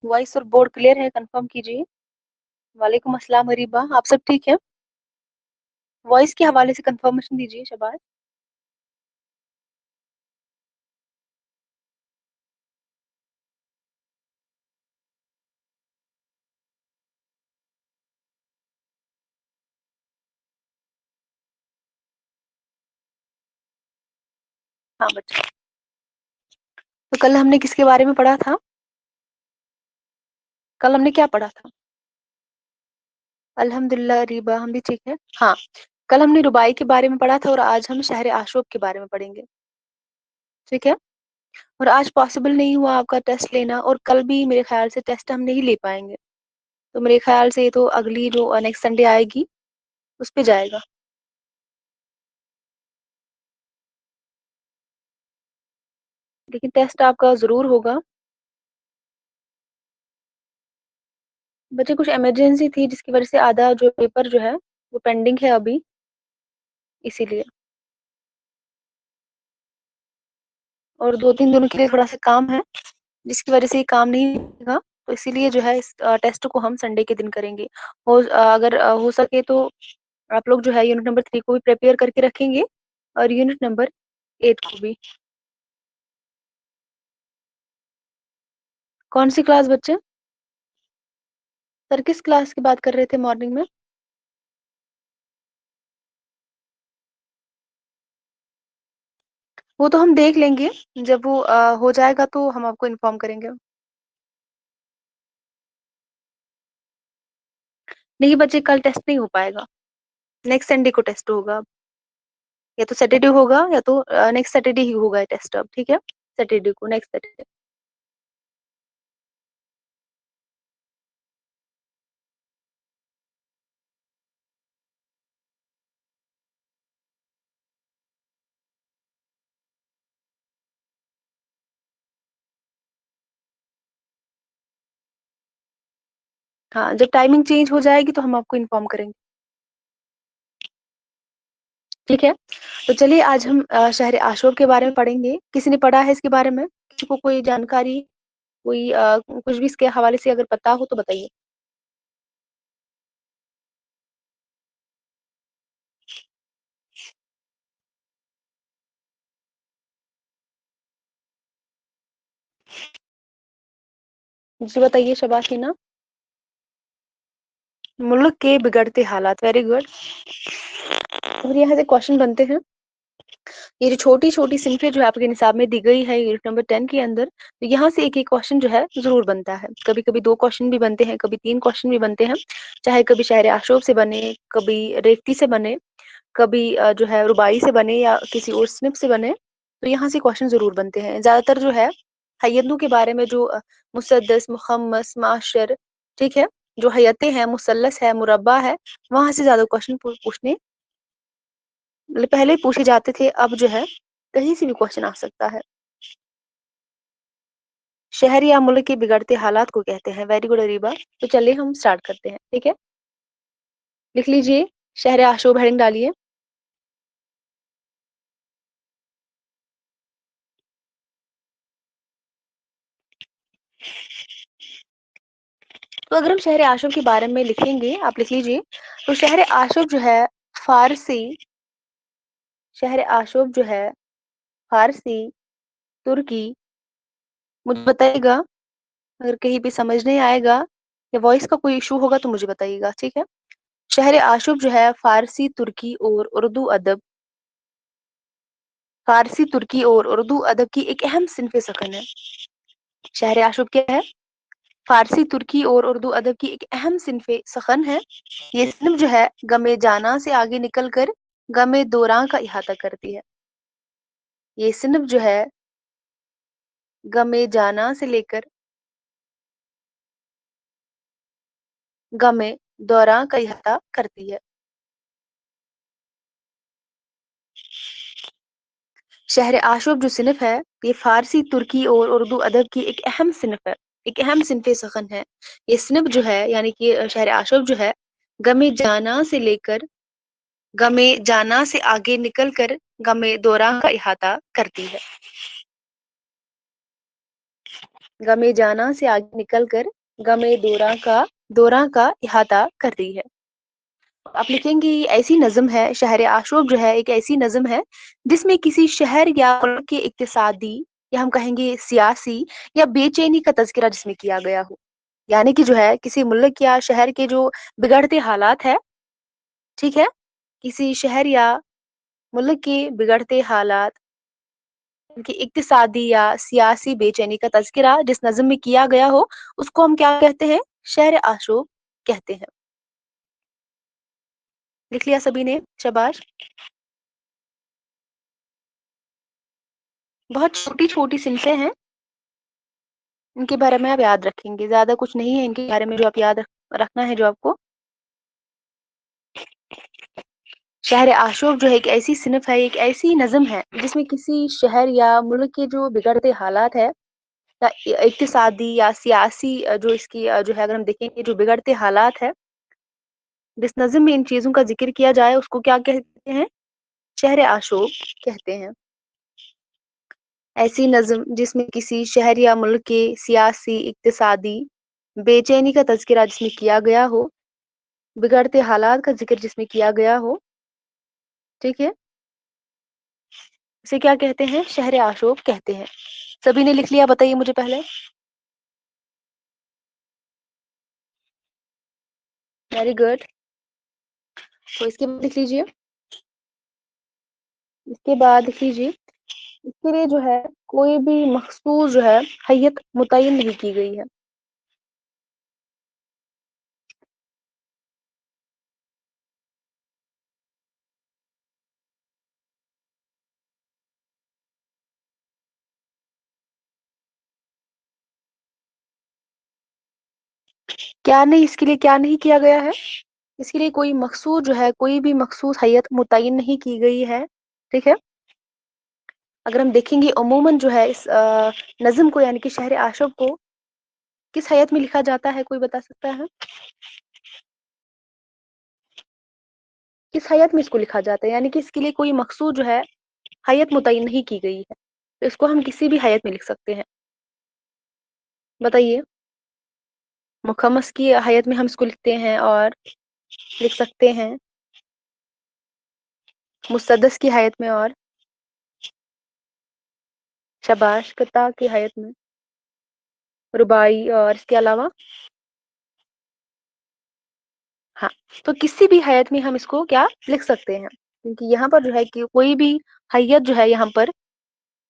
Voice और board clear है? Confirm कीजिए। वालेकुम अस्सलाम अरीबा, आप सब ठीक है? वॉइस के हवाले से कंफर्मेशन दीजिए शबाज। हाँ बच्चा, तो कल हमने किसके बारे में पढ़ा था? कल हमने क्या पढ़ा था? अल्हम्दुलिल्लाह अरीबा, हम भी ठीक है। हाँ, कल हमने रुबाई के बारे में पढ़ा था और आज हम शहर आशूब के बारे में पढ़ेंगे। ठीक है। और आज पॉसिबल नहीं हुआ आपका टेस्ट लेना, और कल भी मेरे ख्याल से टेस्ट हम नहीं ले पाएंगे। तो मेरे ख्याल से ये तो अगली जो नेक्स्ट संडे आएगी उस पे जाएगा। लेकिन टेस्ट आपका जरूर होगा। बच्चे कुछ इमरजेंसी थी जिसकी वजह से आधा जो पेपर जो है वो पेंडिंग है अभी, इसीलिए। और 2-3 दिनों के लिए थोड़ा सा काम है जिसकी वजह से ये काम नहीं होगा। तो इसीलिए जो है इस टेस्ट को हम संडे के दिन करेंगे। अगर हो सके तो आप लोग जो है यूनिट नंबर 3 को भी प्रिपेयर करके रखेंगे, और यूनिट नंबर 8 को भी। कौन सी क्लास बच्चे? सर किस क्लास की बात कर रहे थे मॉर्निंग में? वो तो हम देख लेंगे, जब वो हो जाएगा तो हम आपको इन्फॉर्म करेंगे। नहीं बच्चे, कल टेस्ट नहीं हो पाएगा। नेक्स्ट संडे को टेस्ट होगा। या तो सैटरडे होगा या तो नेक्स्ट सैटरडे ही होगा टेस्ट अब। ठीक है, सैटरडे को, नेक्स्ट सैटरडे। हाँ, जब टाइमिंग चेंज हो जाएगी तो हम आपको इन्फॉर्म करेंगे। ठीक है, तो चलिए आज हम शहर आशूब के बारे में पढ़ेंगे। किसी ने पढ़ा है इसके बारे में? किसी को कोई जानकारी, कोई कुछ भी इसके हवाले से अगर पता हो तो बताइए। जी बताइए शबाशीना। मुल्क के बिगड़ते हालात, वेरी गुड। और यहाँ से क्वेश्चन बनते हैं। ये जो छोटी छोटी सिंफें जो है आपके निसाब में दी गई है यूनिट नंबर 10 के अंदर, तो यहाँ से एक एक क्वेश्चन जो है जरूर बनता है। कभी कभी 2 क्वेश्चन भी बनते हैं, कभी 3 क्वेश्चन भी बनते हैं। चाहे कभी शहर आशूब से बने, कभी रेवती से बने, कभी जो है रुबाई से बने, या किसी और स्निप से बने। तो यहाँ से क्वेश्चन जरूर बनते हैं। ज्यादातर जो है हय्यतों के बारे में, जो मुसद्दस, मुखम्मस, माशर, ठीक है, जो हयतें हैं, मुसल्लस है, मुरब्बा है, वहां से ज्यादा क्वेश्चन पूछने पहले पूछे जाते थे। अब जो है कहीं से भी क्वेश्चन आ सकता है। शहर या मुल्क के बिगड़ते हालात को कहते हैं। Very good Areeba. तो चलिए हम स्टार्ट करते हैं। ठीक है, लिख लीजिए, शहर आशूब हेडिंग डालिए। तो अगर हम शहर आशूब के बारे में लिखेंगे, आप लिख लीजिए। तो शहर आशूब जो है फारसी, शहर आशूब जो है फारसी, तुर्की, मुझे बताइएगा अगर कहीं भी समझ नहीं आएगा या वॉइस का कोई इशू होगा तो मुझे बताइएगा। ठीक है, शहर आशूब जो है फारसी, तुर्की और उर्दू अदब, फारसी, तुर्की और उर्दू अदब की एक अहम सिनफ सखन है। शहर आशूब क्या है? फारसी, तुर्की और उर्दू अदब की एक अहम सिनफ सखन है। ये सिनफ जो है गमे जाना से आगे निकल कर गमे दौरां का इहाता करती है। ये सिनफ जो है गमे जाना से लेकर गमे दौरां का इहाता करती है। शहर आशूब जो सिनफ है, ये फारसी, तुर्की और उर्दू अदब की एक अहम सिनफ है, एक अहम सिनफ सखन है। ये सिनफ जो है, यानी कि शहर आशूब जो है, गमे जाना से लेकर गमे जाना से आगे निकल कर गमे दौरां का इहाता करती है। गमे जाना से आगे निकल कर गमे दौरा का इहाता कर रही है। आप लिखेंगे ऐसी नज्म है, शहर आशोक जो है एक ऐसी नज्म है जिसमें किसी शहर या मुल्क के इक्तिसादी या हम कहेंगे सियासी या बेचैनी का तज़किरा जिसमें किया गया हो। यानी कि जो है किसी मुल्क या शहर के जो बिगड़ते हालात है, ठीक है, किसी शहर या मुल्क के बिगड़ते हालात, उनकी इक्तिसादी या सियासी बेचैनी का तज़किरा जिस नज़्म में किया गया हो, उसको हम क्या कहते हैं? शहर आशूब कहते हैं। लिख लिया सभी ने? शाबाश। बहुत छोटी-छोटी सिनफें हैं, इनके बारे में आप याद रखेंगे। ज़्यादा कुछ नहीं है इनके बारे में जो आप याद रखना है जो आपको। शहर आशूब जो है एक ऐसी सिनफ है, एक ऐसी नज़्म है जिसमें किसी शहर या मुल्क के जो बिगड़ते हालात है या इक्तिसादी या सियासी जो इसकी जो है अगर हम देखेंगे जो बिगड़ते हालात है, जिस नज़्म में इन चीज़ों का ज़िक्र किया जाए उसको क्या कहते हैं? शहर आशूब कहते हैं। ऐसी नज़्म जिसमें किसी शहर या मुल्क के सियासी, इक्तिसादी बेचैनी का तज़किरा जिसमें किया गया हो, बिगड़ते हालात का ज़िक्र जिसमें किया गया हो, ठीक है? इसे क्या कहते हैं? शहर आशूब कहते हैं। सभी ने लिख लिया? बताइए मुझे पहले। Very good. तो इसके बाद लिख लीजिए। इसके बाद लिख लीजिए, इसके लिए जो है कोई भी मखसूस जो है हैयत मुतय्यन नहीं की गई है। क्या नहीं, इसके लिए क्या नहीं किया गया है? इसके लिए कोई मखसूस जो है, कोई भी मखसूस हैयत मुतय्यन नहीं की गई है, ठीक है? अगर हम देखेंगे अमूमन जो है इस नज़्म को यानी कि शहर आशब को किस हैयत में लिखा जाता है, कोई बता सकता है? किस हैयत में इसको लिखा जाता है? यानी कि इसके लिए कोई मखसूस जो है हैयत मुतय्यन नहीं की गई है, तो इसको हम किसी भी हैयत में लिख सकते हैं। बताइए। मुखम्मस की हैयत में हम इसको लिखते हैं और लिख सकते हैं मुसद्दस की हैयत में और शाबाश कता की हैयत में, रुबाई और इसके अलावा हाँ, तो किसी भी हैयत में हम इसको क्या लिख सकते हैं, क्योंकि यहाँ पर जो है कि कोई भी हैयत जो है यहाँ पर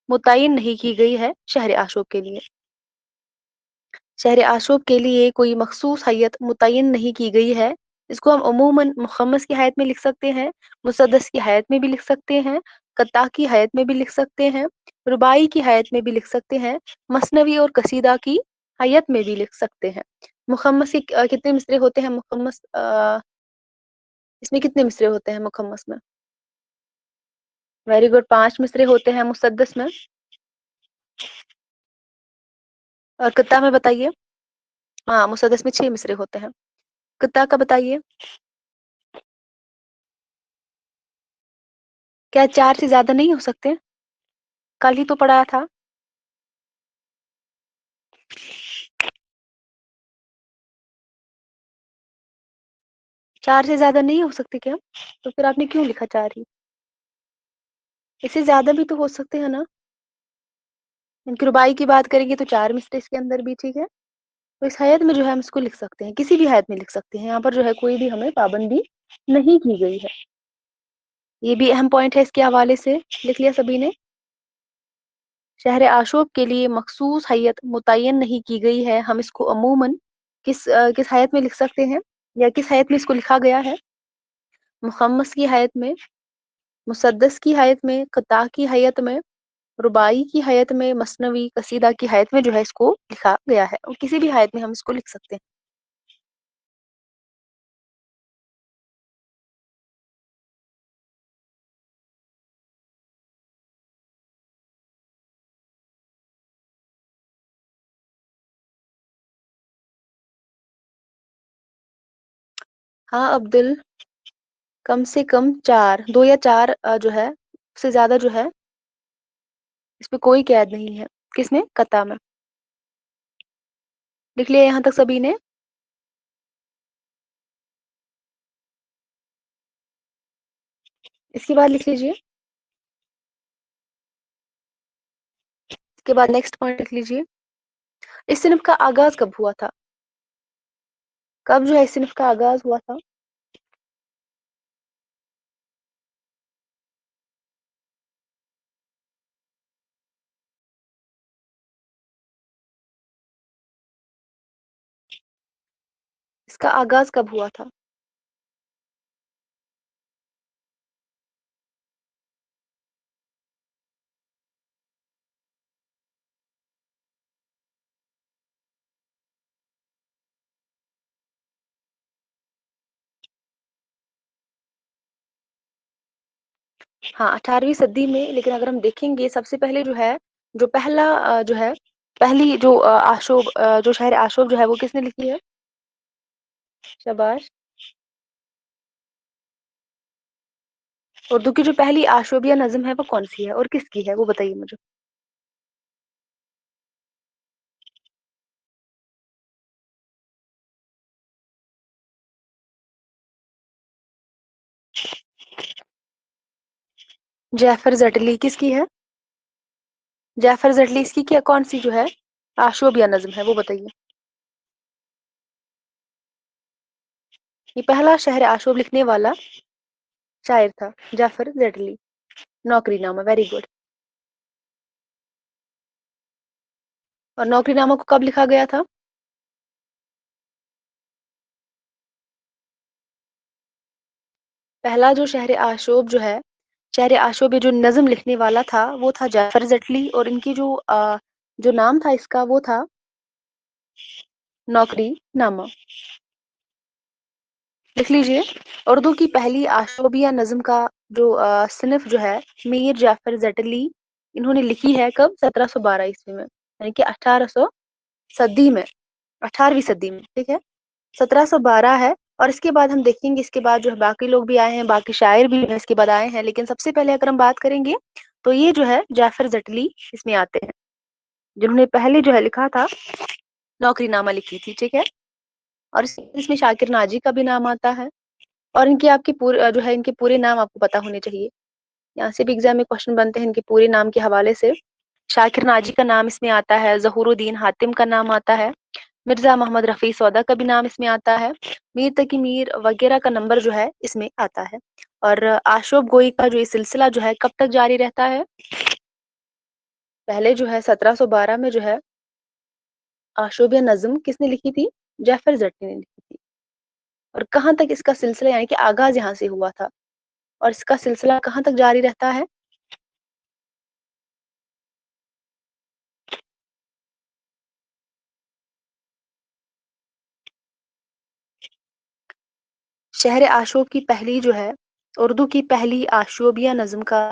मुतय्यन नहीं की गई है शहर आशूब के लिए। शहर आशूब के लिए कोई मखसूस हैयत मुतय्यन नहीं की गई है। इसको हम अमूमन मुखम्मस की हैयत में लिख सकते हैं, मुसद्दस की हैयत में भी लिख सकते हैं, कत्ता की हैयत में भी लिख सकते हैं, रुबाई की हैयत में भी लिख सकते हैं, मसनवी और कसीदा की हैयत में भी लिख सकते हैं। मुखम्मस के कितने मिसरे होते हैं? मुखम्मस इसमें कितने मिसरे होते हैं मुखम्मस में? वेरी गुड, 5 मिसरे होते हैं मुसद्दस में। और कत्ता में बताइए। हाँ, मुसद्दस में 6 मिसरे होते हैं। कत्ता का बताइए। क्या 4 से ज्यादा नहीं हो सकते? कल ही तो पढ़ाया था। 4 से ज्यादा नहीं हो सकते क्या? तो फिर आपने क्यों लिखा 4 ही? इससे ज्यादा भी तो हो सकते हैं ना। इनकी रुबाई की बात करेंगे तो 4 मिसरे इसके अंदर भी, ठीक है। तो इस हैयत में जो है हम इसको लिख सकते हैं, किसी भी हैयत में लिख सकते हैं। यहाँ पर जो है कोई भी हमें पाबंदी नहीं की गई है। ये भी अहम पॉइंट है इसके हवाले से। लिख लिया सभी ने? शहर आशूब के लिए मखसूस हैयत मुतय्यन नहीं की गई है। हम इसको अमूमन किस हैयत में लिख सकते हैं या किस हैयत में इसको लिखा गया है? मुखम्मस की हैयत में, मुसद्दस की हैयत में, कता की हैयत में, रुबाई की हैयत में, मसनवी कसीदा की हैयत में जो है इसको लिखा गया है, और किसी भी हैयत में हम इसको लिख सकते हैं। हाँ अब्दुल, कम से कम 4, 2 या 4 जो है उससे ज्यादा जो है इसमें कोई कैद नहीं है। किसमें? कता में। लिख लिया यहाँ तक सभी ने? इसके बाद लिख लीजिए, इसके बाद नेक्स्ट पॉइंट लिख लीजिए। इस सिनफ का आगाज कब हुआ था? कब जो है इस सिनफ का आगाज हुआ था? इसका आगाज कब हुआ था? हाँ, 18वीं सदी में। लेकिन अगर हम देखेंगे सबसे पहले जो है, जो पहला जो है, पहली जो आशोब जो शहर आशोब जो है वो किसने लिखी है? शाबाश। उर्दू की जो पहली आशोबिया नज़्म है वो कौन सी है और किसकी है, वो बताइए मुझे। जैफर जटली किसकी है? जैफर जटली इसकी क्या कौन सी जो है आशोबिया नज़्म है, वो बताइए। ये पहला शहर आशोब लिखने वाला शायर था जाफर जटली। नौकरीनामा, वेरी गुड। और नौकरीनामा को कब लिखा गया था? पहला जो शहर आशोब जो है, शहर आशोब में जो नज्म लिखने वाला था वो था जाफर जटली, और इनकी जो नाम था इसका वो था नौकरीनामा। लिख लीजिए। उर्दू की पहली आशोबिया नज्म का जो सिनफ जो है मीर जाफर जटली, इन्होंने लिखी है कब? 1712 ईस्वी में, यानी कि 1800 सदी में, 18वीं सदी में, ठीक है। 1712 है। और इसके बाद हम देखेंगे, इसके बाद जो है बाकी लोग भी आए हैं, बाकी शायर भी हैं इसके बाद आए हैं, लेकिन सबसे पहले अगर हम बात करेंगे तो ये जो है जाफर जटली इसमें आते हैं, जिन्होंने पहले जो है लिखा था नौकरीनामा लिखी थी, ठीक है। और इसमें शाकिर नाजी का भी नाम आता है। और इनकी आपकी पूरे जो है इनके पूरे नाम आपको पता होने चाहिए, यहाँ से भी एग्जाम में क्वेश्चन बनते हैं इनके पूरे नाम के हवाले से। शाकिर नाजी का नाम इसमें आता है, जहूरुद्दीन हातिम का नाम आता है, मिर्जा मोहम्मद रफी सौदा का भी नाम इसमें आता है, मीर तकी मीर वगैरह का नंबर जो है इसमें आता है। और आशोब गोई का जो ये सिलसिला जो है कब तक जारी रहता है? पहले जो है 1712 में जो है आशोबिया नज्म किसने लिखी थी? जैफर जट्टी ने लिखी थी। और कहाँ तक इसका सिलसिला, यानी कि आगाज यहाँ से हुआ था, और इसका सिलसिला कहाँ तक जारी रहता है? शहर आशोब की पहली जो है, उर्दू की पहली आशोबिया नज्म का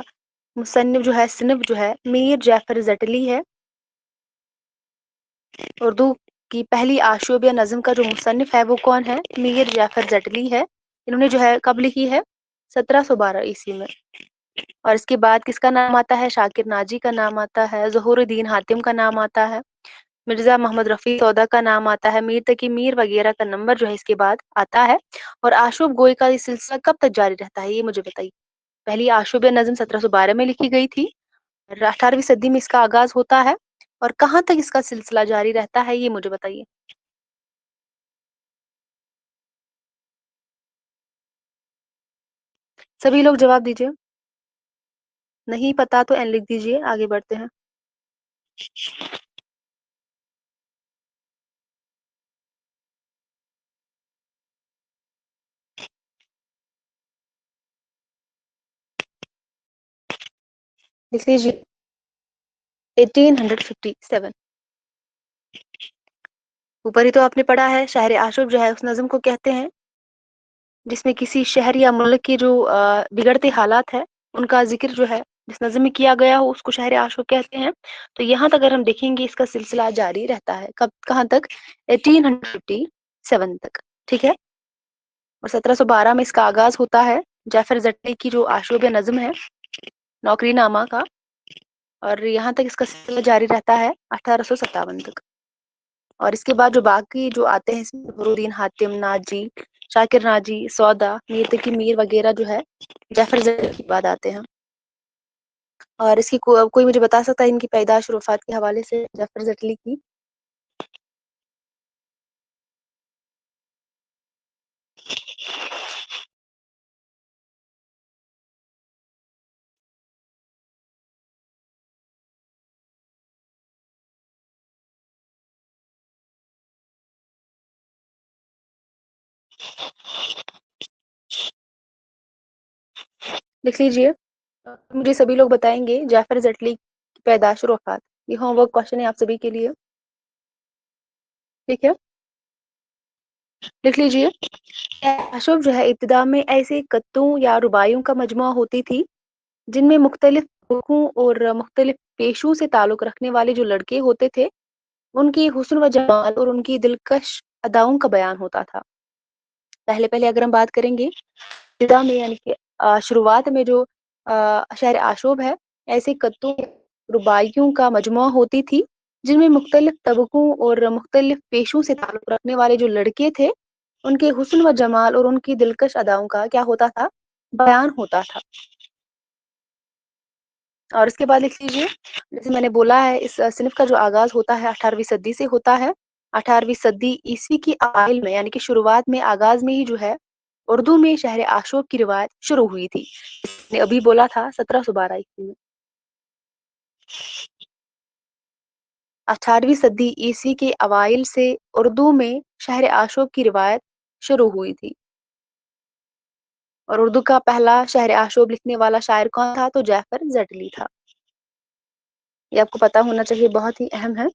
मुसन्निफ जो है, सिनफ जो है मीर जाफर जटली है। उर्दू की पहली आशोबिया नज़्म का जो मुसन्निफ है वो कौन है? मीर जाफर जटली है। इन्होंने जो है कब लिखी है? 1712 ईस्वी में। और इसके बाद किसका नाम आता है? शाकिर नाजी का नाम आता है, ज़हूरुद्दीन हातिम का नाम आता है, मिर्जा मोहम्मद रफ़ी सौदा का नाम आता है, मीर तकी मीर वगैरह का नंबर जो है इसके बाद आता है। और आशुब गोई का ये सिलसिला कब तक जारी रहता है, ये मुझे बताइए। पहली आशुबिया नज़्म 1712 में लिखी गई थी, 18वीं सदी में इसका आगाज होता है, और कहाँ तक इसका सिलसिला जारी रहता है, ये मुझे बताइए। सभी लोग जवाब दीजिए। नहीं पता तो एन लिख दीजिए, आगे बढ़ते हैं। लिख लीजिए 1857। ऊपर ही तो आपने पढ़ा है, शायर आशुब जो है उस नज्म को कहते हैं जिसमें किसी शहर या मुल्क के जो बिगड़ते हालात है उनका जिक्र जो है जिस नज्म में किया गया हो उसको शहर आशुब कहते हैं। तो यहाँ तक अगर हम देखेंगे इसका सिलसिला जारी रहता है, कब कहाँ तक? 1857 तक, ठीक है। और 1712 में इसका आगाज होता है जाफर जट्टी की जो आशुब नज्म है नौकरीनामा का, और यहाँ तक इसका सिलसिला जारी रहता है 1857 तक। اور اس کے بعد جو باقی جو آتے ہیں اسमें فخرالدین حاتم، ناجی، شاکر ناجی، سودا، میر تقی میر وغیرہ جو ہے جعفر زٹلی کے بعد آتے ہیں. اور اس کی کوئی مجھے بتا سکتا ہے ان کی پیدائش اور وفات کے حوالے سے جعفر زٹلی کی؟ لکھ لیجیے. مجھے سبھی لوگ بتائیں گے جعفر زٹلی کی پیدائش اور وفات. یہ ہوم ورک کوشچن ہے آپ سبھی کے لیے. ٹھیک ہے، لکھ لیجیے. اشوب جو ہے ابتدا میں ایسے قطوں یا رباعیوں کا مجموعہ ہوتی تھی جن میں مختلف حقوق اور مختلف پیشوں سے تعلق رکھنے والے جو لڑکے ہوتے تھے ان کی حسن و جمال اور ان کی دلکش اداؤں کا بیان ہوتا تھا. پہلے اگر ہم بات کریں گے ابتدا میں یعنی کہ شروعات میں جو شہر آشوب ہے ایسے قطوں رباعیوں کا مجموعہ ہوتی تھی جن میں مختلف طبقوں اور مختلف پیشوں سے تعلق رکھنے والے جو لڑکے تھے ان کے حسن و جمال اور ان کی دلکش اداؤں کا کیا ہوتا تھا؟ بیان ہوتا تھا. اور اس کے بعد لکھ لیجیے جیسے میں نے بولا ہے اس صنف کا جو آغاز ہوتا ہے 18ویں صدی سے ہوتا ہے. 18ویں صدی عیسوی کی اوائل میں یعنی کہ شروعات میں آغاز میں ہی جو ہے اردو میں شہر آشوب کی روایت شروع ہوئی تھی. نے ابھی بولا تھا 1712 عیسوی میں. 18ویں صدی عیسوی کے اوائل سے اردو میں شہر آشوب کی روایت شروع ہوئی تھی. اور اردو کا پہلا شہر آشوب لکھنے والا شاعر کون تھا؟ تو جعفر زٹلی تھا. یہ آپ کو پتا ہونا چاہیے، بہت ہی اہم ہے.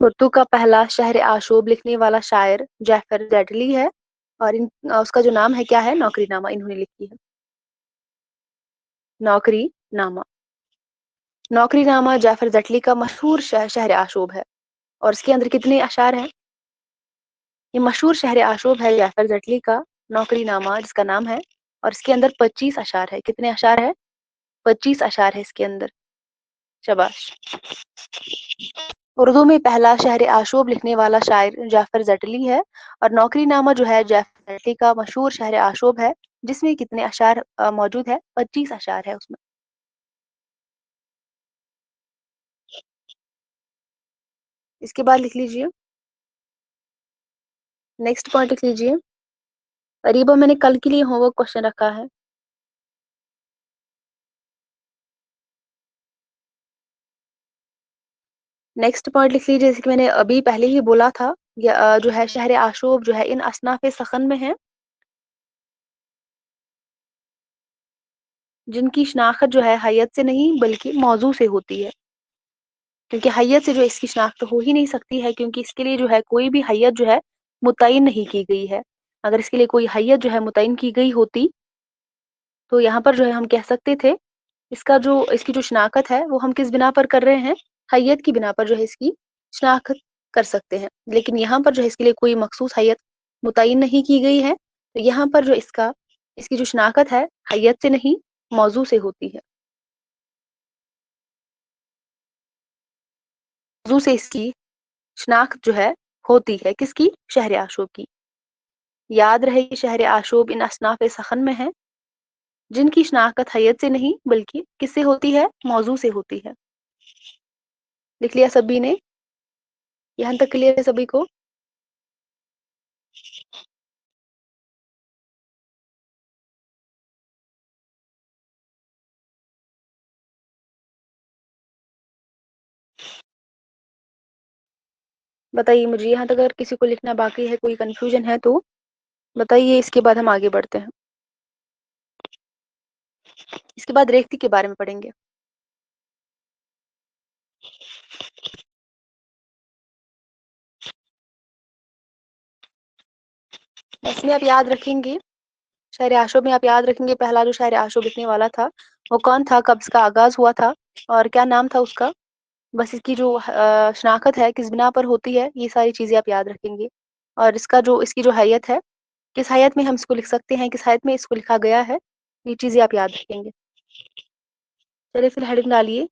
اردو کا پہلا شہر آشوب لکھنے والا شاعر جعفر زیڈلی ہے. اور اس کا جو نام ہے کیا ہے؟ نوکری نامہ انہوں نے لکھی ہے. نوکری نامہ. نوکری نامہ جعفر زٹلی کا مشہور شہر آشوب ہے. اور اس کے اندر کتنے اشعار ہیں؟ یہ مشہور شہر آشوب ہے جعفر زٹلی کا نوکری نامہ جس کا نام ہے. اور اس کے اندر 25 اشعار ہے. کتنے اشعار ہے؟ 25 اشعار ہے اس کے اندر. شاباش. اردو میں پہلا شہر آشوب لکھنے والا شاعر جعفر زٹلی ہے. اور نوکری نامہ جو ہے جعفر زٹلی کا مشہور شہر آشوب ہے جس میں کتنے اشعار موجود ہے؟ 25 اشعار ہے اس میں. اس کے بعد لکھ لیجیے نیکسٹ پوائنٹ لکھ لیجیے. قریبا میں نے کل کے لیے ہوم ورک کوشچن رکھا ہے. نیکسٹ پوائنٹ لکھ لیجیے جیسے کہ میں نے ابھی پہلے ہی بولا تھا جو ہے شہر آشوب جو ہے ان اصناف سخن میں ہے جن کی شناخت جو ہے حیت سے نہیں بلکہ موضوع سے ہوتی ہے. کیونکہ حیت سے جو اس کی شناخت ہو ہی نہیں سکتی ہے کیونکہ اس کے لیے جو ہے کوئی بھی حیت جو ہے متعین نہیں کی گئی ہے. اگر اس کے لیے کوئی حیت جو ہے متعین کی گئی ہوتی تو یہاں پر جو ہے ہم کہہ سکتے تھے اس کی جو شناخت ہے وہ ہم کس بنا پر کر رہے ہیں؟ حیت کی بنا پر جو ہے اس کی شناخت کر سکتے ہیں. لیکن یہاں پر جو ہے اس کے لیے کوئی مخصوص حیت متعین نہیں کی گئی ہے تو یہاں پر جو اس کی جو شناخت ہے حیت سے نہیں موضوع سے ہوتی ہے. موضوع سے اس کی شناخت جو ہے ہوتی ہے کس کی؟ شہر آشوب کی. یاد رہے کہ شہر آشوب ان اصناف سخن میں ہے جن کی شناخت حیت سے نہیں بلکہ کس سے ہوتی ہے؟ موضوع سے ہوتی ہے. لکھ لیا سبھی نے؟ یہاں تک کلیئر ہے سبھی کو؟ بتائیے مجھے یہاں تک اگر کسی کو لکھنا باقی ہے کوئی کنفیوژن ہے تو بتائیے. اس کے بعد ہم آگے بڑھتے ہیں. اس کے بعد ریختی کے بارے میں پڑھیں گے. اس میں آپ یاد رکھیں گے شہر آشوب میں آپ یاد رکھیں گے پہلا جو شہر آشوب لکھنے والا تھا وہ کون تھا، کب اس کا آغاز ہوا تھا اور کیا نام تھا اس کا. بس اس کی جو شناخت ہے کس بنا پر ہوتی ہے یہ ساری چیزیں آپ یاد رکھیں گے. اور اس کی جو حیت ہے کس حیت میں ہم اس کو لکھ سکتے ہیں، کس حیت میں اس کو لکھا گیا ہے، یہ چیزیں آپ یاد رکھیں گے. चलिए फिर हेडिंग डालिए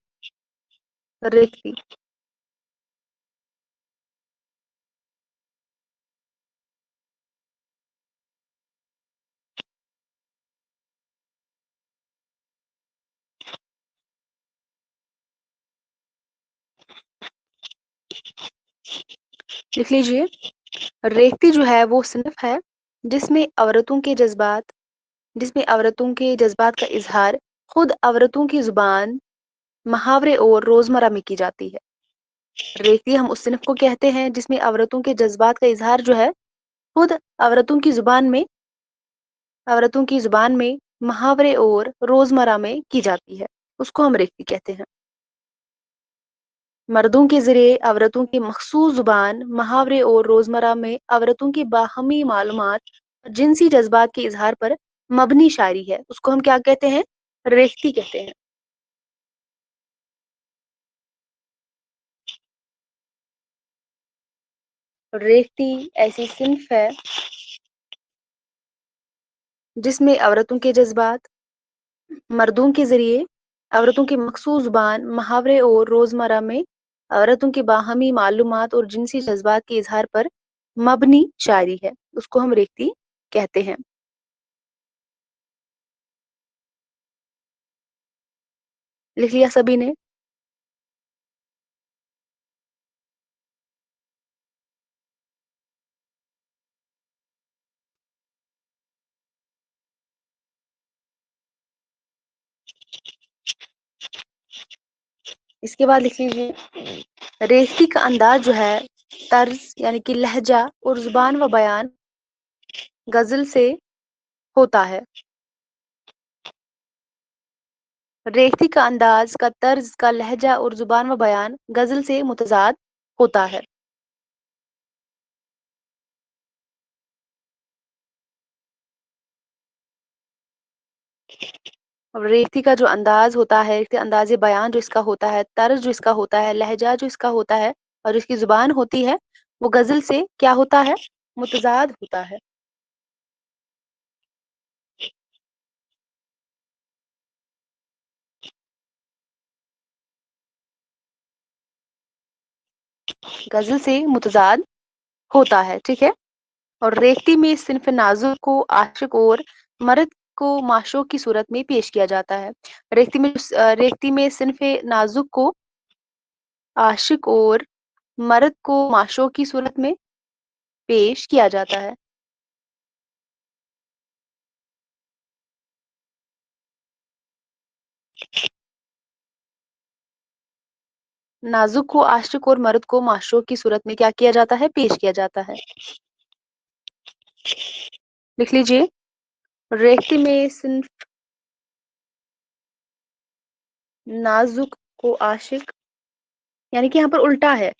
रेखती। लिख लीजिए, रेखती जो है वो सिर्फ है जिसमें औरतों के जज्बात का इजहार खुद औरतों की जुबान, मुहावरे और रोजमर्रा में की जाती है। रेखती हम उस सिनफ को कहते हैं जिसमें औरतों के जज्बात का इजहार जो है खुद औरतों की जुबान में, मुहावरे और रोजमर्रा में की जाती है, उसको हम रेखती कहते हैं। मर्दों के जरिए औरतों की मखसूस जुबान, मुहावरे और रोजमर्रा में औरतों की बाहमी मालूमात और जिनसी जज्बात के इजहार पर मबनी शायरी है, उसको हम क्या कहते हैं? रेखती कहते हैं। रेखती ऐसी सिन्फ है जिसमें औरतों के जज्बात, मर्दों के जरिए औरतों की मखसूस जुबान, मुहावरे और रोजमर्रा में औरतों की बाहमी मालूमात और जिनसी जज्बात के इजहार पर मबनी शायरी है, उसको हम रेखती कहते हैं। लिख लिया सभी ने? इसके बाद लिख लीजिए, रेखती का अंदाज जो है तर्ज यानी कि लहजा और जुबान व बयान गजल से होता है। रेखती का अंदाज का तर्ज का लहजा और जुबान व बयान गजल से मुतजाद होता है। और रेखती का जो अंदाज होता है, रेखती अंदाज बयान जो इसका होता है, तर्ज जो इसका होता है, लहजा जो इसका होता है और इसकी जुबान होती है, वो गजल से क्या होता है? मुतजाद होता है। गजल से मुतजाद होता है, ठीक है। और रेखती में सिन्फ नाजुक को आशिक और मर्द को माशूक की सूरत में पेश किया जाता है। रेखती में सिन्फ नाजुक को आशिक और मर्द को माशूक की सूरत में पेश किया जाता है। नाजुक को आशिक और मर्द को माशूक की सूरत में क्या किया जाता है? पेश किया जाता है। लिख लीजिए, रेखती में सिन्फ नाजुक को आशिक, यानी कि यहाँ पर उल्टा है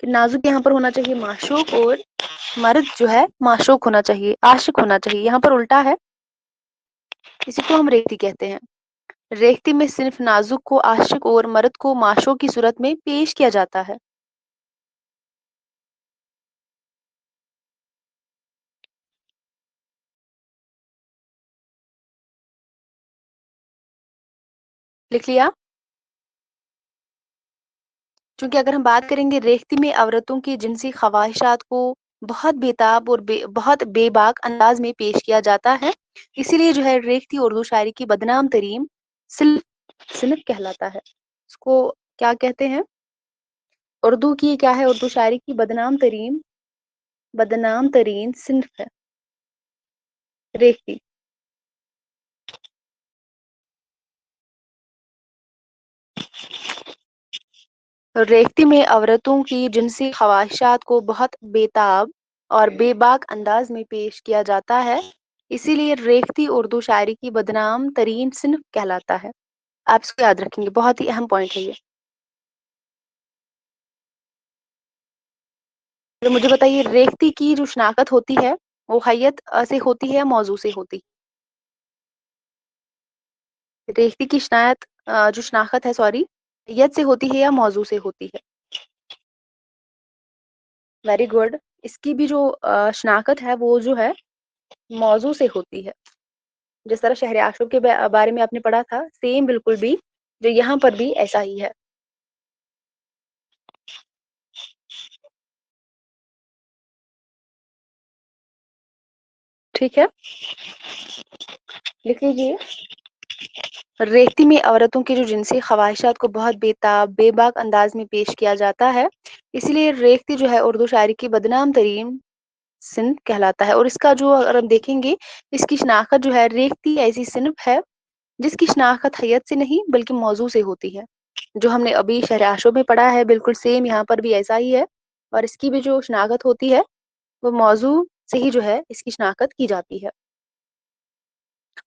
कि नाजुक यहाँ पर होना चाहिए माशूक और मर्द जो है माशूक होना चाहिए, आशिक होना चाहिए, यहाँ पर उल्टा है। इसी को हम रेखती कहते हैं। रेखती में सिर्फ नाजुक को आशिक और मर्द को माशूक की सूरत में पेश किया जाता है। लिख लिया? क्योंकि अगर हम बात करेंगे रेखती में औरतों की जिनसी ख्वाहिशात को बहुत बेताब और बहुत बेबाक अंदाज में पेश किया जाता है, इसीलिए जो है रेखती उर्दू शायरी की बदनाम तरीन सिनफ कहलाता है। इसको क्या कहते हैं? उर्दू की क्या है? उर्दू शायरी की बदनाम तरीन सिनफ है रेखती। रेखती में औरतों की जिनसी ख्वाहिशात को बहुत बेताब और बेबाक अंदाज में पेश किया जाता है, इसीलिए रेखती उर्दू शायरी की बदनाम तरीन सिन्फ कहलाता है। आप इसको याद रखेंगे, बहुत ही अहम पॉइंट है ये। तो मुझे बताइए, रेखती की जो शनाख्त होती है वो हैयत से होती है या मौजू से होती है? रेखती की जो शनाख्त है, सॉरी, हैयत से होती है या मौजू से होती है? Very good. इसकी भी जो शनाख्त है वो जो है मौजू से होती है। जिस तरह शहर आशुब के बारे में आपने पढ़ा था, सेम बिल्कुल भी जो यहाँ पर भी ऐसा ही है। ठीक है, लिख लीजिए। रेख्ती में औरतों की जो जिनसी ख्वाहिशात को बहुत बेताब बेबाक अंदाज में पेश किया जाता है, इसलिए रेख्ती जो है उर्दू शायरी की बदनाम तरीन सिन्फ कहलाता है। और इसका जो अगर हम देखेंगे, इसकी शनाख्त जो है, रेख्ती ऐसी सिन्फ है जिसकी शनाख्त हैयत से नहीं बल्कि मौजू से होती है। जो हमने अभी शहर आशुब में पढ़ा है, बिल्कुल सेम यहाँ पर भी ऐसा ही है। और इसकी भी जो शनाख्त होती है वो मौजू से ही जो है इसकी शनाख्त की जाती है।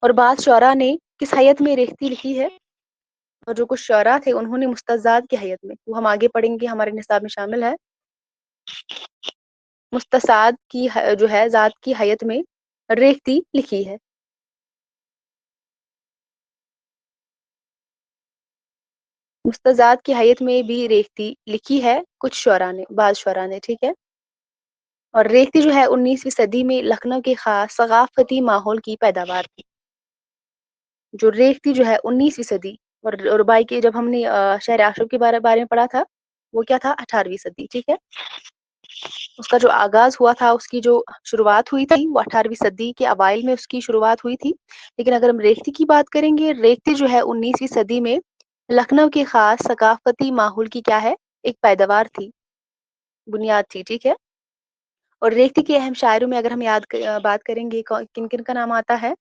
और बाद शौरा ने किस हैयत में रेख्ती लिखी है, और जो कुछ शौरा थे उन्होंने मुस्तज़ाद की हैयत में, वो हम आगे पढ़ेंगे, हमारे निसाब में शामिल है। मुस्तसाद की जो है जात की हैयत में रेख्ती लिखी है। मुस्तजाद की हैयत में भी रेख्ती लिखी है कुछ शौरा ने, बाद शौरा ने, ठीक है। और रेख्ती जो है 19वीं सदी में लखनऊ के खास सकाफती माहौल की पैदावार थी। जो रेख्ती जो है 19वीं सदी, और रुबाई के जब हमने शहर आशुब के बारे में पढ़ा था, वो क्या था, 18वीं सदी, ठीक है। उसका जो आगाज हुआ था, उसकी जो शुरुआत हुई थी, वो 18वीं सदी के अवाइल में उसकी शुरुआत हुई थी। लेकिन अगर हम रेख्ती की बात करेंगे, रेख्ती जो है 19वीं सदी में लखनऊ के खास सकाफती माहौल की क्या है, एक पैदावार थी, बुनियाद थी, ठीक है। और रेख्ती के अहम शायरों में अगर हम बात करेंगे, किन किन का नाम आता है,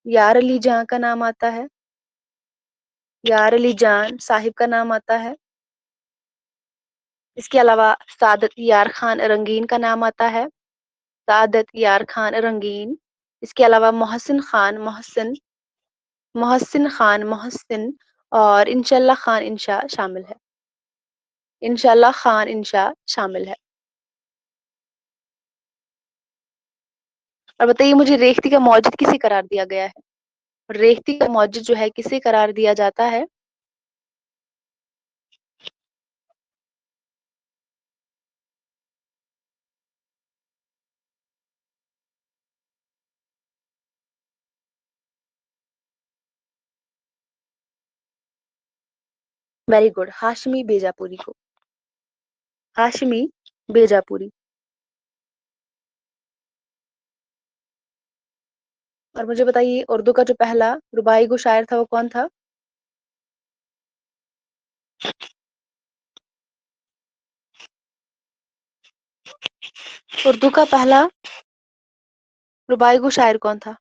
यार अली जान का नाम आता है, यार अली जान साहिब का नाम आता है। इसके अलावा सादत यार खान रंगीन का नाम आता है, सादत यार खान रंगीन। इसके अलावा मोहसिन खान मोहसिन, और इंशाल्लाह खान इंशा शामिल है। इंशाल्लाह खान इंशा शामिल है। और बताइए मुझे, रेख्ती का मौजद किसे करार दिया गया है? रेख्ती का मौजद जो है किसे करार दिया जाता है? वेरी गुड, हाशमी बेजापुरी को, हाशमी बेजापुरी। और मुझे बताइए, उर्दू का जो पहला रुबाई गो शायर था वो कौन था? उर्दू का पहला रुबाई गो शायर कौन था?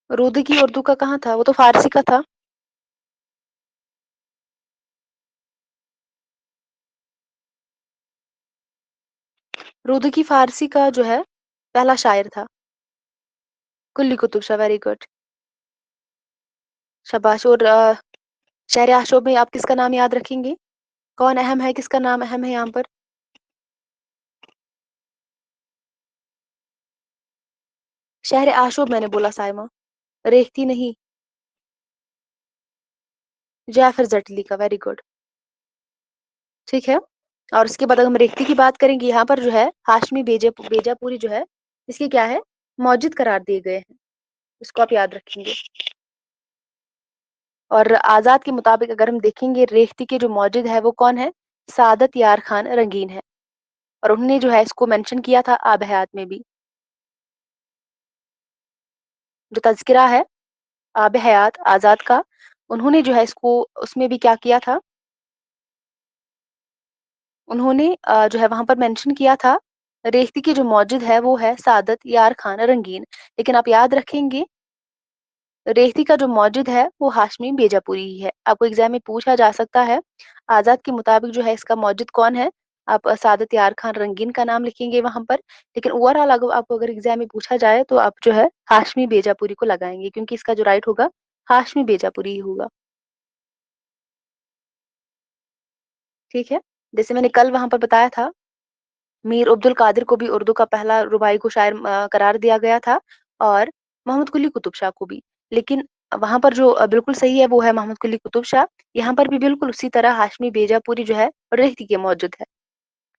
रूदी की उर्दू का कहाँ था, वो तो फारसी का था। रूदी की फारसी का जो है पहला शायर था कुल्ली कुतुब शाह, वेरी गुड, शाबाश। और शहर आशुब में आप किसका नाम याद रखेंगे? कौन अहम है, किसका नाम अहम है यहाँ पर? शहर आशुब मैंने बोला साइमा, रेख्ती नहीं, जाफर जटली का, वेरी गुड, ठीक है। और उसके बाद अगर हम रेख्ती की बात करेंगे, यहाँ पर जो है हाशमी बेजापुरी जो है, इसके क्या है, मौजिद करार दिए गए हैं, इसको आप याद रखेंगे। और आजाद के मुताबिक अगर हम देखेंगे, रेख्ती के जो मौजिद है वो कौन है, सादत यार खान रंगीन है। और उन्होंने जो है इसको मेंशन किया था आब हयात में भी। जो तज़किरा है आब हयात आजाद का, उन्होंने जो है इसको उसमें भी क्या किया था, उन्होंने जो है वहां पर मेंशन किया था, रेख्ती की जो मौजिद है वो है सादत यार खान रंगीन। लेकिन आप याद रखेंगे, रेख्ती का जो मौजिद है वो हाशमी बेजापुरी ही है। आपको एग्जाम में पूछा जा सकता है, आजाद के मुताबिक जो है इसका मौजिद कौन है, आप सादत यार खान रंगीन का नाम लिखेंगे वहां पर। लेकिन ओवरऑल अगर आपको अगर एग्जाम में पूछा जाए तो आप जो है हाशमी बेजापुरी को लगाएंगे, क्योंकि इसका जो राइट होगा हाशमी बेजापुरी ही होगा, ठीक है। जैसे मैंने कल वहां पर बताया था, मीर अब्दुल कादिर को भी उर्दू का पहला रुबाई को शायर करार दिया गया था, और मोहम्मद कुली कुतुब शाह को भी। लेकिन वहां पर जो बिल्कुल सही है वो है मोहम्मद कुली कुतुब शाह। यहाँ पर भी बिल्कुल उसी तरह हाशमी बेजापुरी जो है रेख्ती के मौजूद है।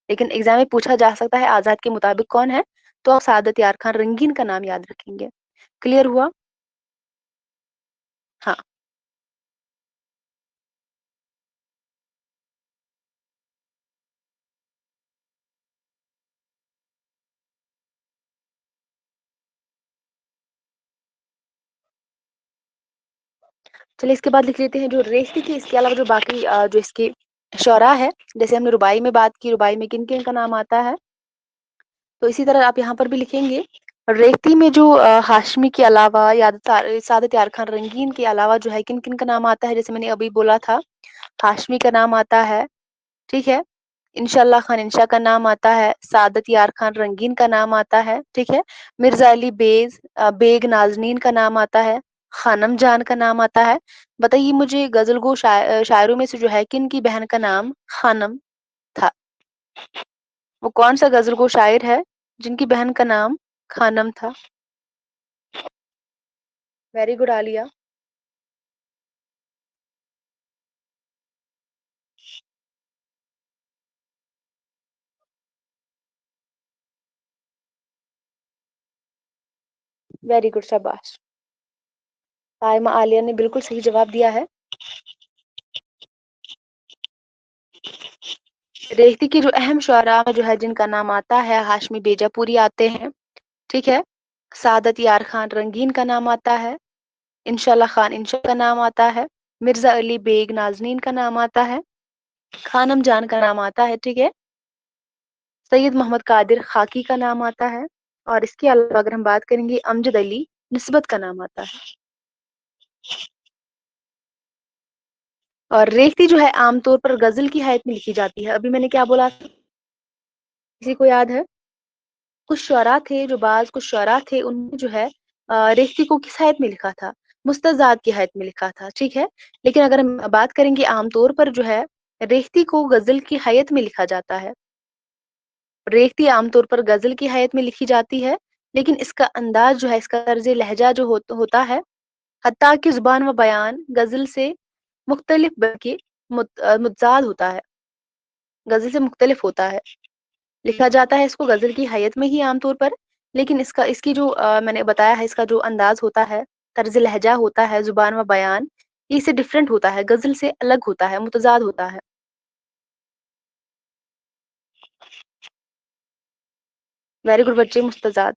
लेकिन एग्जाम में पूछा जा सकता है आजाद के मुताबिक कौन है, तो आप सादत यार खान रंगीन का नाम याद रखेंगे। क्लियर हुआ? हाँ। चलिए इसके बाद लिख लेते हैं जो रेस्ती थी, इसके अलावा जो बाकी जो इसके शौरा है, जैसे हमने रुबाई में बात की, रुबाई में किन किन का नाम आता है, तो इसी तरह आप यहाँ पर भी लिखेंगे। रेख्ती में जो हाशमी के अलावा सादत यार खान रंगीन के अलावा जो है किन किन का नाम आता है, जैसे मैंने अभी बोला था, हाशमी का नाम आता है, ठीक है, इंशाल्लाह खान इंशा का नाम आता है, सादत यार खान रंगीन का नाम आता है, ठीक है, मिर्जा अली बेग नाजनीन का नाम आता है, खानम जान का नाम आता है। बताइए मुझे गजल गो शायरों में से जो है किन की बहन का नाम खानम था? वो कौन सा गजल गो शायर है जिनकी बहन का नाम खानम था? Very good Alia. Very good, शाबाश। ताइमा आलिया ने बिल्कुल सही जवाब दिया है। रेख्ती की जो अहम शुअरा में जो है जिनका नाम आता है, हाशमी बेजापुरी आते हैं, ठीक है, सादत यार खान रंगीन का नाम आता है, इंशाल्लाह खान इंशा का नाम आता है, मिर्जा अली बेग नाजनीन का नाम आता है, खानम जान का नाम आता है, ठीक है, सैयद मोहम्मद कादिर खाकी का नाम आता है, और इसके अलावा अगर हम बात करेंगे अमजद अली निस्बत का नाम आता है। और रेख्ती जो है आमतौर पर गजल की हैत में लिखी जाती है। अभी मैंने क्या बोला, किसी को याद है? कुछ शुअरा थे, जो बाज कुछ शुअरा थे, उन्होंने जो है रेख्ती को किस हैत में लिखा था? मुस्तज़ाद की हैत में लिखा था, ठीक है। लेकिन अगर हम बात करेंगे आमतौर पर जो है रेख्ती को गजल की हैत में लिखा जाता है। रेख्ती आमतौर पर गजल की हैत में लिखी जाती है, लेकिन इसका अंदाज जो है, इसका तर्ज लहजा जो होता है, हत्ता कि जुबान व बयान गजल से मुख्तलिफ बल्कि मुतजाद होता है, गजल से मुख्तलिफ होता है। लिखा जाता है इसको गजल की हैयत में ही आमतौर पर, लेकिन इसकी जो मैंने बताया है, इसका जो अंदाज होता है, तर्ज लहजा होता है, जुबान व बयान, ये इससे डिफरेंट होता है, गजल से अलग होता है, मुतजाद होता है। वेरी गुड बच्चे, मुस्तजाद।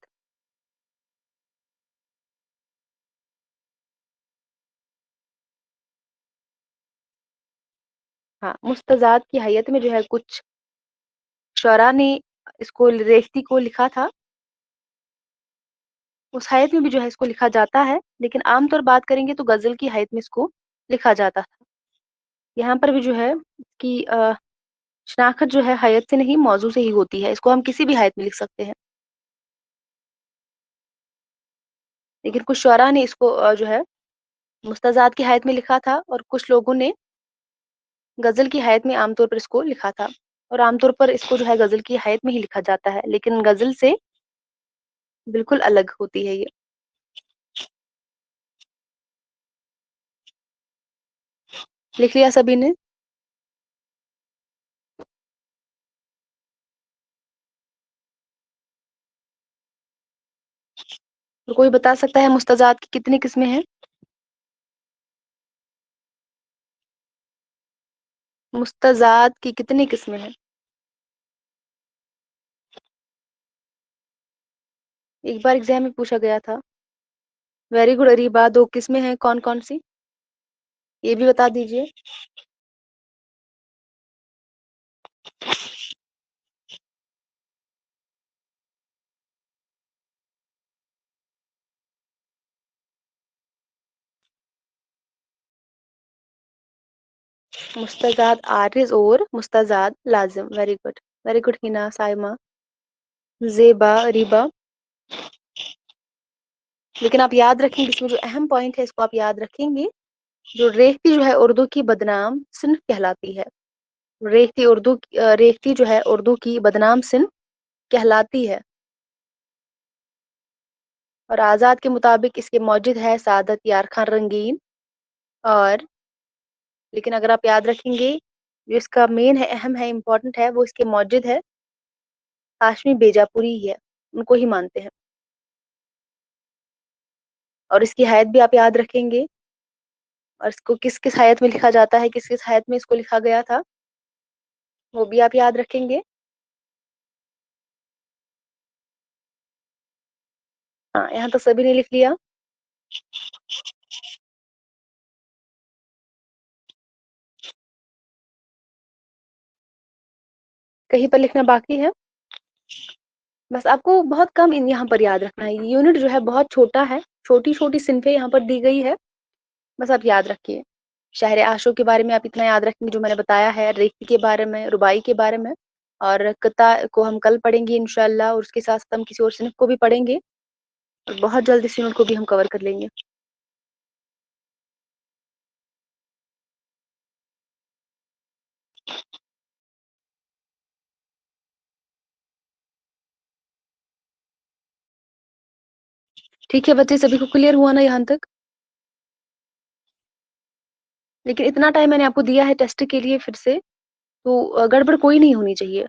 हाँ, मुस्तजाद की हैयत में जो है कुछ शुरा ने इसको रेख्ती को लिखा था, उस हैयत में भी जो है इसको लिखा जाता है, लेकिन आमतौर बात करेंगे तो गजल की हैयत में इसको लिखा जाता था। यहाँ पर भी जो है कि शनाख्त जो है हैयत से नहीं मौजू से ही होती है, इसको हम किसी भी हैयत में लिख सकते हैं, लेकिन कुछ शुरा ने इसको जो है मुस्तजाद की हैयत में लिखा था, और कुछ लोगों ने गजल की हैयत में आमतौर पर इसको लिखा था। और आमतौर पर इसको जो है गजल की हैयत में ही लिखा जाता है, लेकिन गजल से बिल्कुल अलग होती है ये। लिख लिया सभी ने? तो कोई बता सकता है मुस्तजाद की कितनी किस्में हैं? मुस्तजाद की कितनी किस्में हैं? एक बार एग्जाम में पूछा गया था। वेरी गुड अरीबा, दो किस्में हैं, कौन कौन सी? ये भी बता दीजिए। मुस्तजाद आरिज और मुस्तजाद लाजिम। Very good, very good Hina, Saima, जेबा, रीबा। लेकिन आप याद रखेंगे, इसमें जो अहम पॉइंट है इसको आप याद रखेंगे, जो रेख्ती जो है उर्दू की बदनाम सिन्फ कहलाती है। रेख्ती जो है उर्दू की बदनाम सिन्फ कहलाती है। और आजाद के मुताबिक इसके मौजिद है सादत यार खान रंगीन, और लेकिन अगर आप याद रखेंगे, जो इसका मेन है, अहम है, इम्पोर्टेंट है, वो इसके मौजिद है हाशमी बेजापुरी ही है। उनको ही मानते हैं। और इसकी हैत भी आप याद रखेंगे, और इसको किस किस हैत में लिखा जाता है, किस किस हैत में इसको लिखा गया था, वो भी आप याद रखेंगे। हाँ, यहाँ तो सभी ने लिख लिया। कहीं पर लिखना बाकी है? बस आपको बहुत कम इन यहाँ पर याद रखना है। यूनिट जो है बहुत छोटा है, छोटी छोटी सिनफे यहाँ पर दी गई है, बस आप याद रखिए। शहर आशो के बारे में आप इतना याद रखेंगे जो मैंने बताया है, रेखी के बारे में, रुबाई के बारे में, और कता को हम कल पढ़ेंगे इंशाल्लाह, और उसके साथ साथ हम किसी और सिनफ को भी पढ़ेंगे, और बहुत जल्दी इस यूनिट को भी हम कवर कर लेंगे। ठीक है बच्चे, सभी को क्लियर हुआ ना यहाँ तक? लेकिन इतना टाइम मैंने आपको दिया है टेस्ट के लिए, फिर से तो गड़बड़ कोई नहीं होनी चाहिए।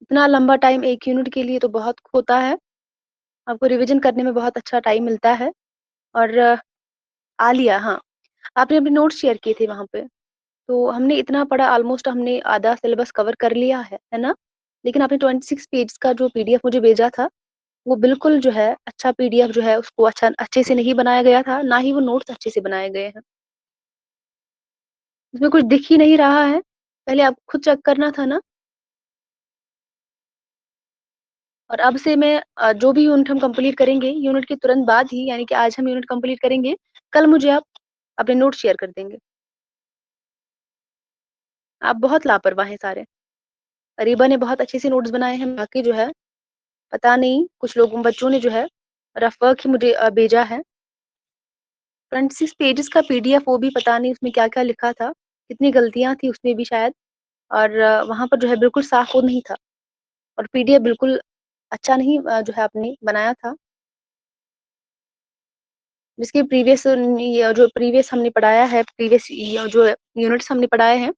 इतना लंबा टाइम एक यूनिट के लिए तो बहुत होता है, आपको रिवीजन करने में बहुत अच्छा टाइम मिलता है। और आलिया, हाँ, आपने अपने नोट्स शेयर किए थे वहां पे, तो हमने इतना पढ़ा, ऑलमोस्ट हमने आधा सिलेबस कवर कर लिया है ना? लेकिन आपने 26 पेज का जो पीडीएफ मुझे भेजा था, वो बिल्कुल जो है अच्छा पीडीएफ जो है उसको अच्छे से नहीं बनाया गया था, ना ही वो नोट्स अच्छे से बनाए गए हैं। उसमें कुछ दिख ही नहीं रहा है, पहले आप खुद चेक करना था ना। और अब से मैं जो भी यूनिट हम कंप्लीट करेंगे, यूनिट के तुरंत बाद ही, यानी कि आज हम यूनिट कंप्लीट करेंगे, कल मुझे आप अपने नोट शेयर कर देंगे। आप बहुत लापरवाह हैं सारे। अरीबा ने बहुत अच्छे से नोट्स बनाए हैं, बाकी जो है पता नहीं, कुछ लोगों बच्चों ने जो है रफ वर्क ही मुझे भेजा है। 26 पेजेस का पीडीएफ, वो भी पता नहीं उसमें क्या क्या लिखा था, कितनी गलतियां थी उसमें भी शायद। और वहां पर जो है बिल्कुल साफ वो नहीं था, और पीडीएफ बिल्कुल अच्छा नहीं जो है आपने बनाया था। जिसके प्रीवियस जो प्रीवियस हमने पढ़ाया है, प्रीवियस जो यूनिट्स हमने पढ़ाए हैं,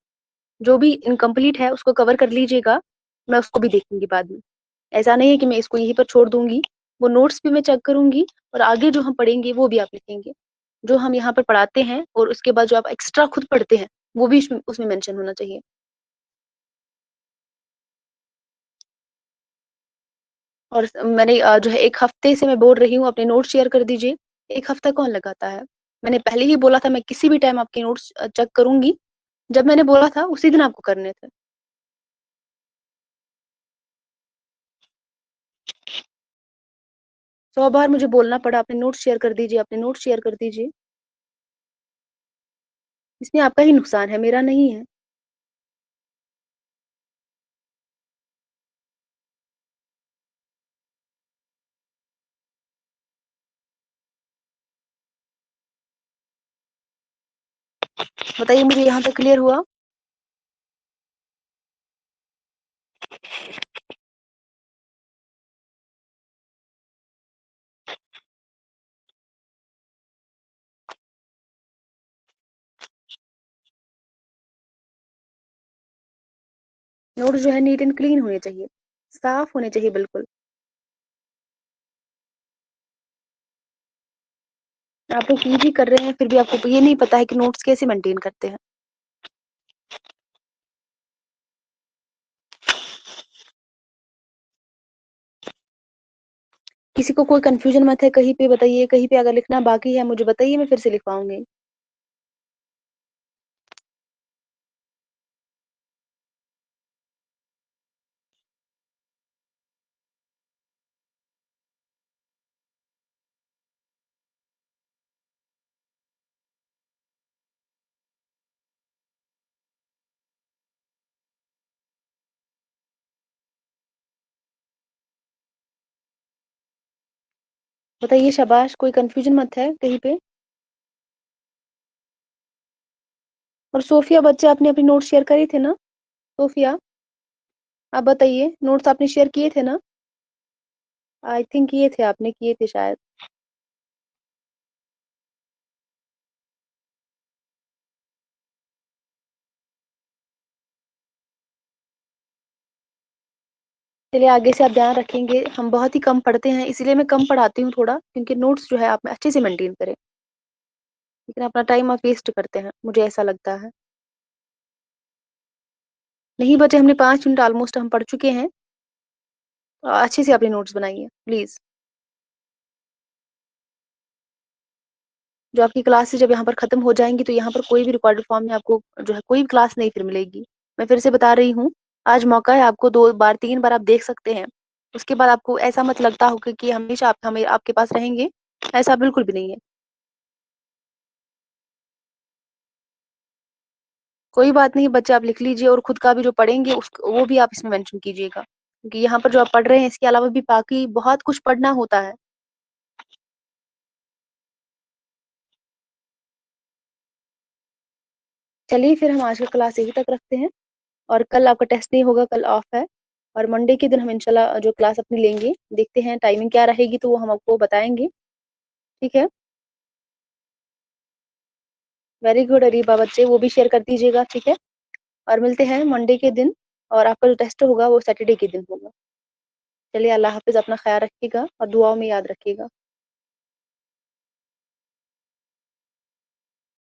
जो भी इनकम्प्लीट है उसको कवर कर लीजिएगा, मैं उसको भी देखूंगी बाद में। ऐसा नहीं है कि मैं इसको यहीं पर छोड़ दूंगी, वो नोट्स भी मैं चेक करूंगी, और आगे जो हम पढ़ेंगे वो भी आप लिखेंगे। जो हम यहाँ पर पढ़ाते हैं और उसके बाद जो आप एक्स्ट्रा खुद पढ़ते हैं, वो भी उसमें मेंशन होना चाहिए। और मैंने जो है एक हफ्ते से मैं बोल रही हूँ अपने नोट्स शेयर कर दीजिए। एक हफ्ता कौन लगाता है? मैंने पहले ही बोला था मैं किसी भी टाइम आपके नोट्स चेक करूंगी, जब मैंने बोला था उसी दिन आपको करने थे। 100 बार मुझे बोलना पड़ा अपने नोट्स शेयर कर दीजिए, अपने नोट्स शेयर कर दीजिए। इसमें आपका ही नुकसान है, मेरा नहीं है। बताइए मुझे, यहाँ तक क्लियर हुआ? नोट्स जो है नीट एंड क्लीन होने चाहिए, साफ होने चाहिए बिल्कुल। आप लोग पीजी कर रहे हैं, फिर भी आपको ये नहीं पता है कि नोट्स कैसे मेंटेन करते हैं। किसी को कोई कंफ्यूजन मत है कहीं पे? बताइए, कहीं पे अगर लिखना बाकी है मुझे बताइए, मैं फिर से लिखवाऊंगी। बताइए, शाबाश, कोई कंफ्यूजन मत है कहीं पे? और सोफिया बच्चे, आपने अपनी नोट शेयर करी थे ना? सोफिया, आप बताइए, नोट्स आपने शेयर किए थे ना? आई थिंक किए थे, आपने किए थे शायद। چلیے آگے سے آپ دھیان رکھیں گے، ہم بہت ہی کم پڑھتے ہیں، اسی لیے میں کم پڑھاتی ہوں تھوڑا، کیونکہ نوٹس جو ہے آپ اچھے سے مینٹین کریں، لیکن اپنا ٹائم آپ ویسٹ کرتے ہیں، مجھے ایسا لگتا ہے۔ نہیں بچے، ہم نے 5 منٹ آلموسٹ ہم پڑھ چکے ہیں، اچھے سے اپنے نوٹس بنائیے پلیز۔ جو آپ کی کلاسز جب یہاں پر ختم ہو جائیں گی تو یہاں پر کوئی بھی ریکارڈڈ فارم میں آپ کو جو ہے کوئی بھی کلاس نہیں پھر ملے گی۔ میں پھر سے بتا رہی ہوں، آج موقع ہے، آپ کو 2 بار 3 بار آپ دیکھ سکتے ہیں، اس کے بعد آپ کو ایسا مت لگتا ہوگا کہ ہمیشہ آپ کے پاس رہیں گے، ایسا بالکل بھی نہیں ہے۔ کوئی بات نہیں بچے، آپ لکھ لیجیے، اور خود کا بھی جو پڑھیں گے وہ بھی آپ اس میں مینشن کیجیے گا، کیونکہ یہاں پر جو آپ پڑھ رہے ہیں اس کے علاوہ بھی باقی بہت کچھ پڑھنا ہوتا ہے۔ چلیے پھر ہم آج کا کلاس یہیں تک رکھتے ہیں، اور کل آپ کا ٹیسٹ نہیں ہوگا، کل آف ہے، اور منڈے کے دن ہم انشاءاللہ جو کلاس اپنی لیں گے، دیکھتے ہیں ٹائمنگ کیا رہے گی تو وہ ہم آپ کو بتائیں گے، ٹھیک ہے؟ ویری گڈ اریبا بچے، وہ بھی شیئر کر دیجیے گا، ٹھیک ہے؟ اور ملتے ہیں منڈے کے دن، اور آپ کا جو ٹیسٹ ہوگا وہ سیٹرڈے کے دن ہوگا۔ چلیے اللہ حافظ، اپنا خیال رکھیے گا اور دعاؤں میں یاد رکھیے گا۔